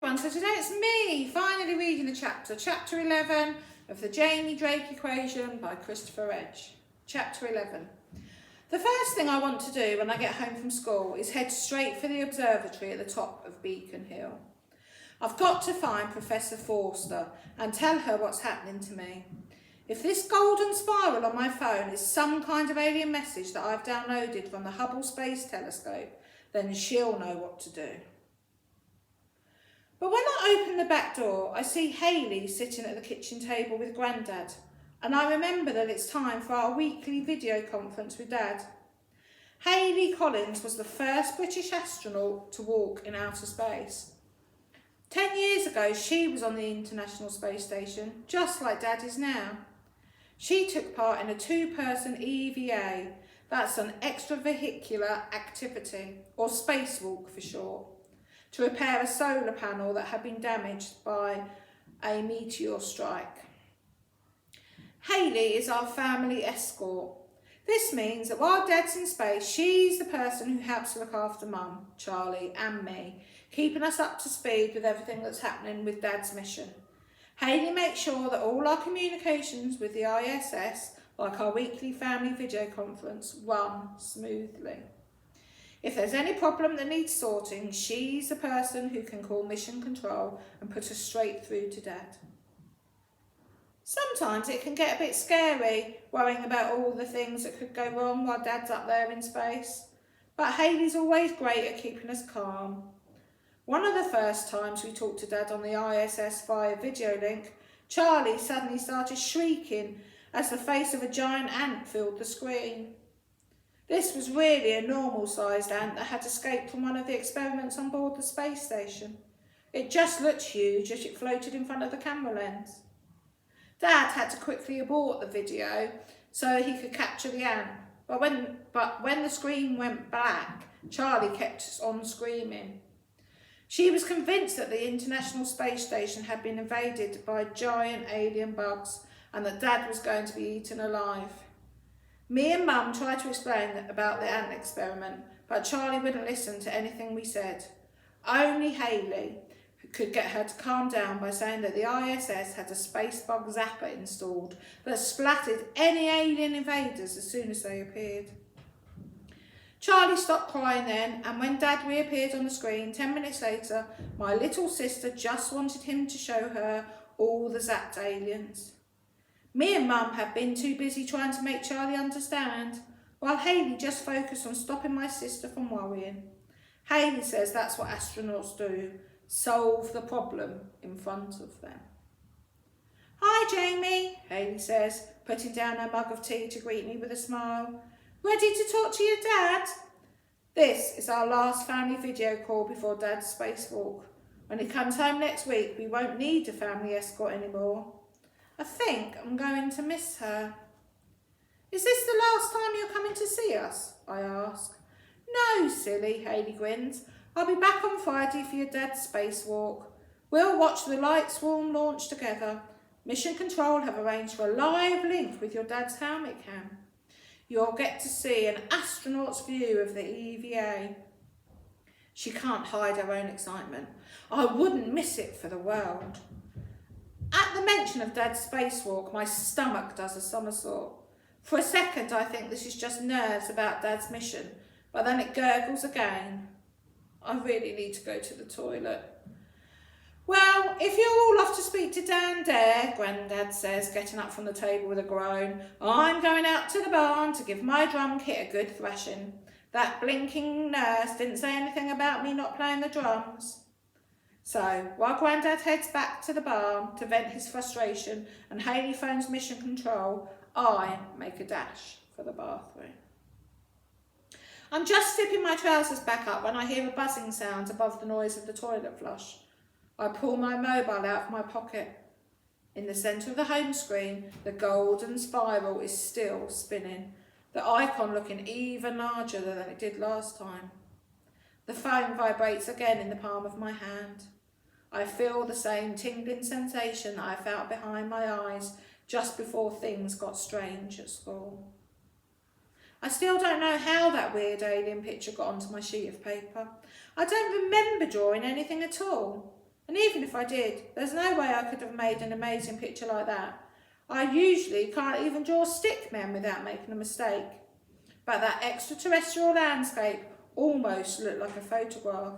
So today it's me finally reading a chapter 11 of the Jamie Drake equation by Christopher Edge. Chapter 11. The first thing I want to do when I get home from school is head straight for the observatory at the top of Beacon Hill. I've got to find Professor Forster and tell her what's happening to me. If this golden spiral on my phone is some kind of alien message that I've downloaded from the Hubble Space Telescope, then she'll know what to do. But when I open the back door, I see Hayley sitting at the kitchen table with Grandad, and I remember that it's time for our weekly video conference with Dad. Hayley Collins was the first British astronaut to walk in outer space. 10 years ago, she was on the International Space Station, just like Dad is now. She took part in a two-person EVA, that's an extravehicular activity, or spacewalk for short, to repair a solar panel that had been damaged by a meteor strike. Hayley is our family escort. This means that while Dad's in space, she's the person who helps to look after Mum, Charlie and me, keeping us up to speed with everything that's happening with Dad's mission. Hayley makes sure that all our communications with the ISS, like our weekly family video conference, run smoothly. If there's any problem that needs sorting, she's the person who can call Mission Control and put us straight through to Dad. Sometimes it can get a bit scary, worrying about all the things that could go wrong while Dad's up there in space. But Hayley's always great at keeping us calm. One of the first times we talked to Dad on the ISS via video link, Charlie suddenly started shrieking as the face of a giant ant filled the screen. This was really a normal-sized ant that had escaped from one of the experiments on board the space station. It just looked huge as it floated in front of the camera lens. Dad had to quickly abort the video so he could capture the ant, but when the screen went black, Charlie kept on screaming. She was convinced that the International Space Station had been invaded by giant alien bugs and that Dad was going to be eaten alive. Me and Mum tried to explain about the ant experiment, but Charlie wouldn't listen to anything we said. Only Hayley could get her to calm down by saying that the ISS had a space bug zapper installed that splattered any alien invaders as soon as they appeared. Charlie stopped crying then, and when Dad reappeared on the screen 10 minutes later, my little sister just wanted him to show her all the zapped aliens. Me and Mum had been too busy trying to make Charlie understand, while Hayley just focused on stopping my sister from worrying. Hayley says that's what astronauts do, solve the problem in front of them. "Hi Jamie," Hayley says, putting down her mug of tea to greet me with a smile. "Ready to talk to your dad?" This is our last family video call before Dad's spacewalk. When he comes home next week, we won't need a family escort anymore. I think I'm going to miss her. "Is this the last time you're coming to see us?" I ask. "No, silly," Hayley grins. "I'll be back on Friday for your Dad's spacewalk. We'll watch the Light Swarm launch together. Mission Control have arranged for a live link with your Dad's helmet cam. You'll get to see an astronaut's view of the EVA." She can't hide her own excitement. I wouldn't miss it for the world. At the mention of Dad's spacewalk, my stomach does a somersault. For a second, I think this is just nerves about Dad's mission, but then it gurgles again. I really need to go to the toilet. "Well, if you're all off to speak to Dan Dare," Grandad says, getting up from the table with a groan, "I'm going out to the barn to give my drum kit a good thrashing. That blinking nurse didn't say anything about me not playing the drums." So, while Grandad heads back to the barn to vent his frustration and Hayley phones Mission Control, I make a dash for the bathroom. I'm just zipping my trousers back up when I hear a buzzing sound above the noise of the toilet flush. I pull my mobile out of my pocket. In the centre of the home screen, the golden spiral is still spinning, the icon looking even larger than it did last time. The phone vibrates again in the palm of my hand. I feel the same tingling sensation that I felt behind my eyes just before things got strange at school. I still don't know how that weird alien picture got onto my sheet of paper. I don't remember drawing anything at all. And even if I did, there's no way I could have made an amazing picture like that. I usually can't even draw stick men without making a mistake. But that extraterrestrial landscape almost looked like a photograph.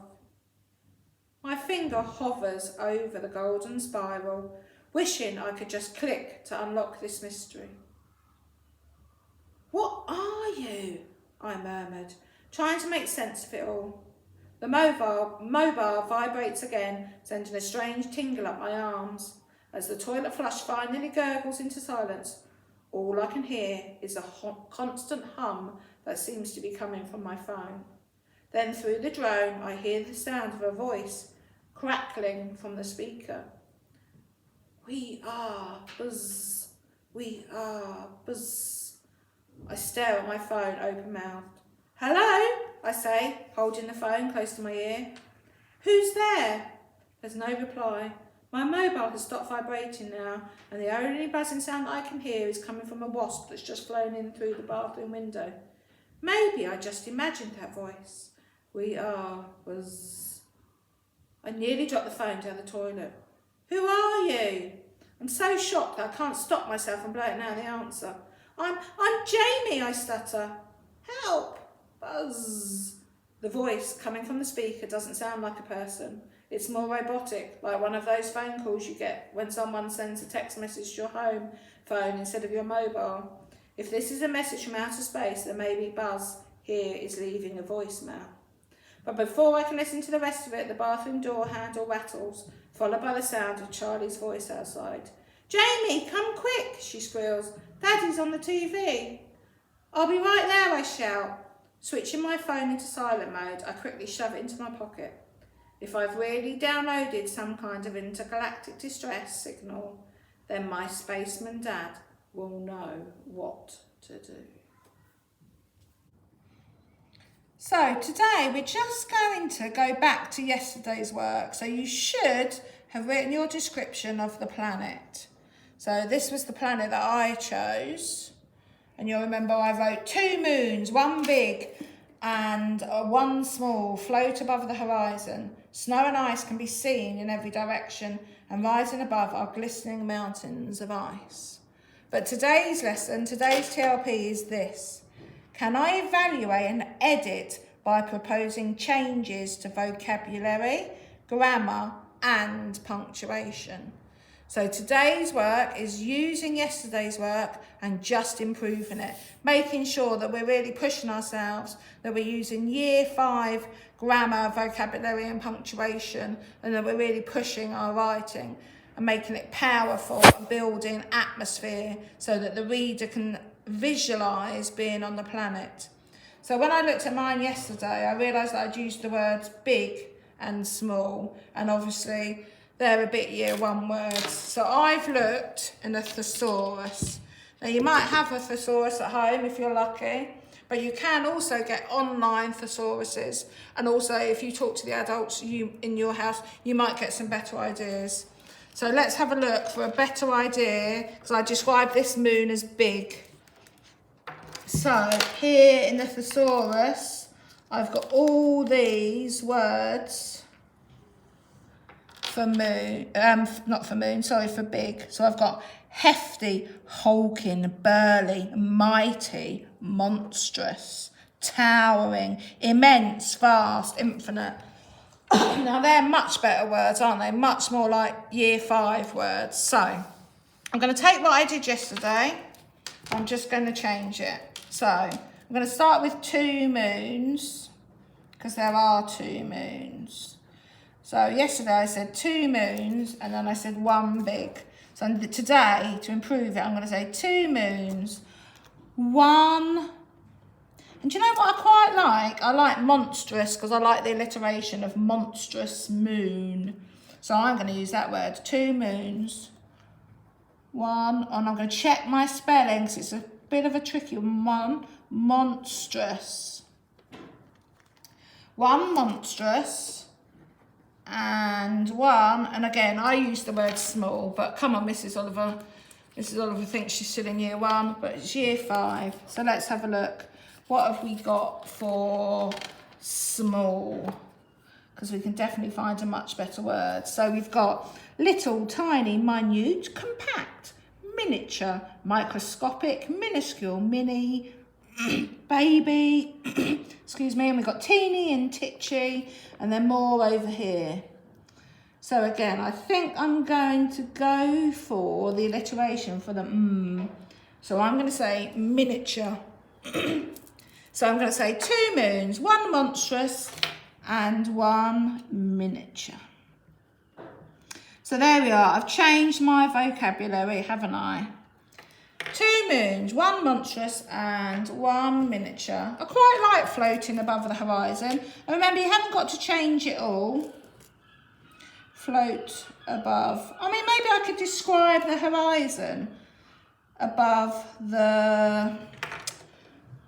My finger hovers over the golden spiral, wishing I could just click to unlock this mystery. "What are you?" I murmured, trying to make sense of it all. The mobile vibrates again, sending a strange tingle up my arms. As the toilet flush finally gurgles into silence, all I can hear is a constant hum that seems to be coming from my phone. Then through the drone, I hear the sound of a voice crackling from the speaker. "We are buzz. We are buzz." I stare at my phone open-mouthed. "Hello?" I say, holding the phone close to my ear. "Who's there?" There's no reply. My mobile has stopped vibrating now, and the only buzzing sound I can hear is coming from a wasp that's just flown in through the bathroom window. Maybe I just imagined that voice. "We are buzz." I nearly dropped the phone down the toilet. "Who are you?" I'm so shocked that I can't stop myself from blurting out the answer. I'm Jamie," I stutter. "Help!" Buzz. The voice coming from the speaker doesn't sound like a person. It's more robotic, like one of those phone calls you get when someone sends a text message to your home phone instead of your mobile. If this is a message from outer space, then maybe Buzz here is leaving a voicemail. But before I can listen to the rest of it, the bathroom door handle rattles, followed by the sound of Charlie's voice outside. "Jamie, come quick," she squeals. "Daddy's on the TV." "I'll be right there," I shout. Switching my phone into silent mode, I quickly shove it into my pocket. If I've really downloaded some kind of intergalactic distress signal, then my spaceman dad will know what to do. So today we're just going to go back to yesterday's work. So you should have written your description of the planet. So this was the planet that I chose. And you'll remember I wrote 2 moons, 1 big and 1 small, float above the horizon. Snow and ice can be seen in every direction, and rising above are glistening mountains of ice. But today's lesson, today's TLP is this. Can I evaluate and edit by proposing changes to vocabulary, grammar, and punctuation? So today's work is using yesterday's work and just improving it, making sure that we're really pushing ourselves, that we're using year 5 grammar, vocabulary and punctuation, and that we're really pushing our writing and making it powerful and building atmosphere so that the reader can visualise being on the planet. So when I looked at mine yesterday, I realised that I'd used the words big and small, and obviously they're a bit year 1 words. So I've looked in a thesaurus. Now you might have a thesaurus at home if you're lucky, but you can also get online thesauruses. And also if you talk to the adults in your house, you might get some better ideas. So let's have a look for a better idea, because I described this moon as big. So here in the thesaurus, I've got all these words for moon, for big. So I've got hefty, hulking, burly, mighty, monstrous, towering, immense, vast, infinite. Now they're much better words, aren't they? Much more like year 5 words. So I'm going to take what I did yesterday. I'm just going to change it. So I'm going to start with 2 moons, because there are 2 moons. So yesterday I said 2 moons, and then I said 1 big. So today, to improve it, I'm going to say 2 moons, 1. And do you know what I quite like? I like monstrous, because I like the alliteration of monstrous moon. So I'm going to use that word, 2 moons, 1, and I'm going to check my spelling, because it's a bit of a tricky one. Monstrous. 1 monstrous. And 1, and again, I use the word small, but come on, Mrs. Oliver. Mrs. Oliver thinks she's still in year 1, but it's year 5. So let's have a look. What have we got for small? because we can definitely find a much better word. So we've got little, tiny, minute, compact, miniature, microscopic, minuscule, mini, baby, excuse me, and we've got teeny and titchy, and then more over here. So again, I think I'm going to go for the alliteration for the So I'm going to say miniature. So I'm going to say 2 moons, 1 monstrous and 1 miniature. So there we are. I've changed my vocabulary, haven't I? 2 moons, 1 monstrous and 1 miniature. I quite like floating above the horizon. And remember, you haven't got to change it all. Float above. I mean, maybe I could describe the horizon above the...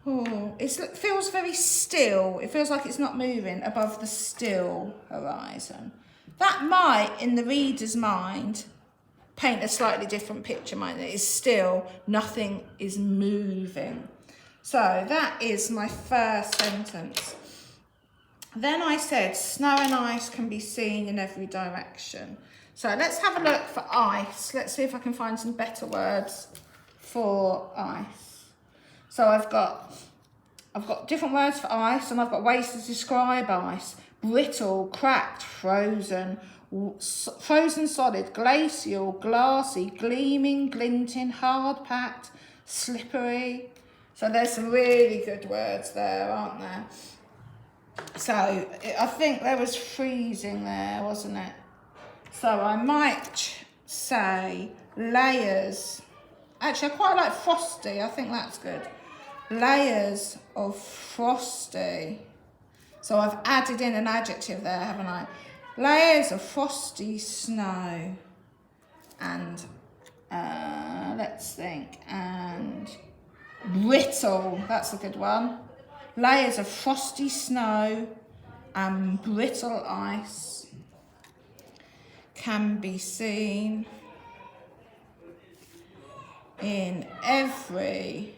Oh, it feels very still. It feels like it's not moving above the still horizon. That might, in the reader's mind, paint a slightly different picture. Mine is still, nothing is moving. So that is my first sentence. Then I said, snow and ice can be seen in every direction. So let's have a look for ice. Let's see if I can find some better words for ice. So I've got different words for ice, and I've got ways to describe ice. Brittle, cracked, frozen, frozen solid, glacial, glassy, gleaming, glinting, hard packed, slippery. So there's some really good words there, aren't there? So I think there was freezing there, wasn't it? So I might say layers. Actually, I quite like frosty. I think that's good. Layers of frosty. So I've added in an adjective there, haven't I? Layers of frosty snow. And let's think. And brittle. That's a good one. Layers of frosty snow and brittle ice can be seen in every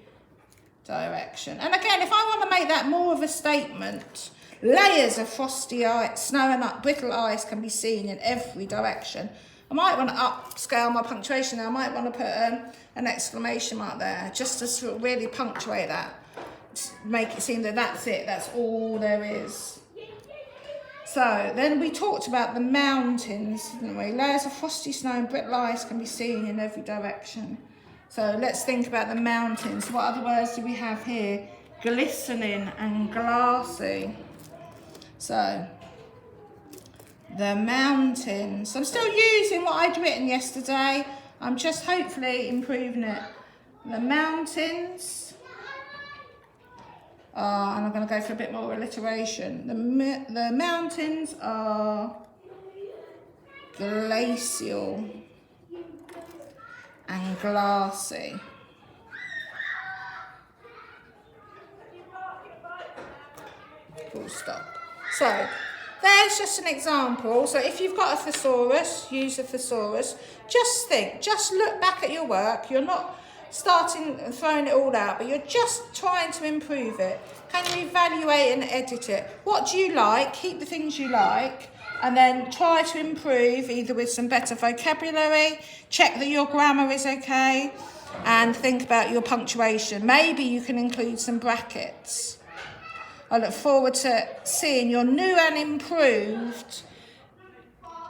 direction. And again, if I want to make that more of a statement, layers of frosty ice, snow and brittle ice can be seen in every direction. I might want to upscale my punctuation. I might want to put an exclamation mark there, just to sort of really punctuate that. Make it seem that that's it, that's all there is. So then we talked about the mountains, didn't we? Layers of frosty snow and brittle ice can be seen in every direction. So let's think about the mountains. What other words do we have here? Glistening and glassy. So the mountains. I'm still using what I'd written yesterday. I'm just hopefully improving it. The mountains. And I'm going to go for a bit more alliteration. The mountains are glacial and glassy. Full stop. So there's just an example. So if you've got a thesaurus, use a thesaurus. Just think, just look back at your work. You're not starting and throwing it all out, but you're just trying to improve it. Can you evaluate and edit it? What do you like? Keep the things you like, and then try to improve either with some better vocabulary, check that your grammar is okay, and think about your punctuation. Maybe you can include some brackets. I look forward to seeing your new and improved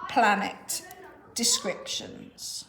planet descriptions.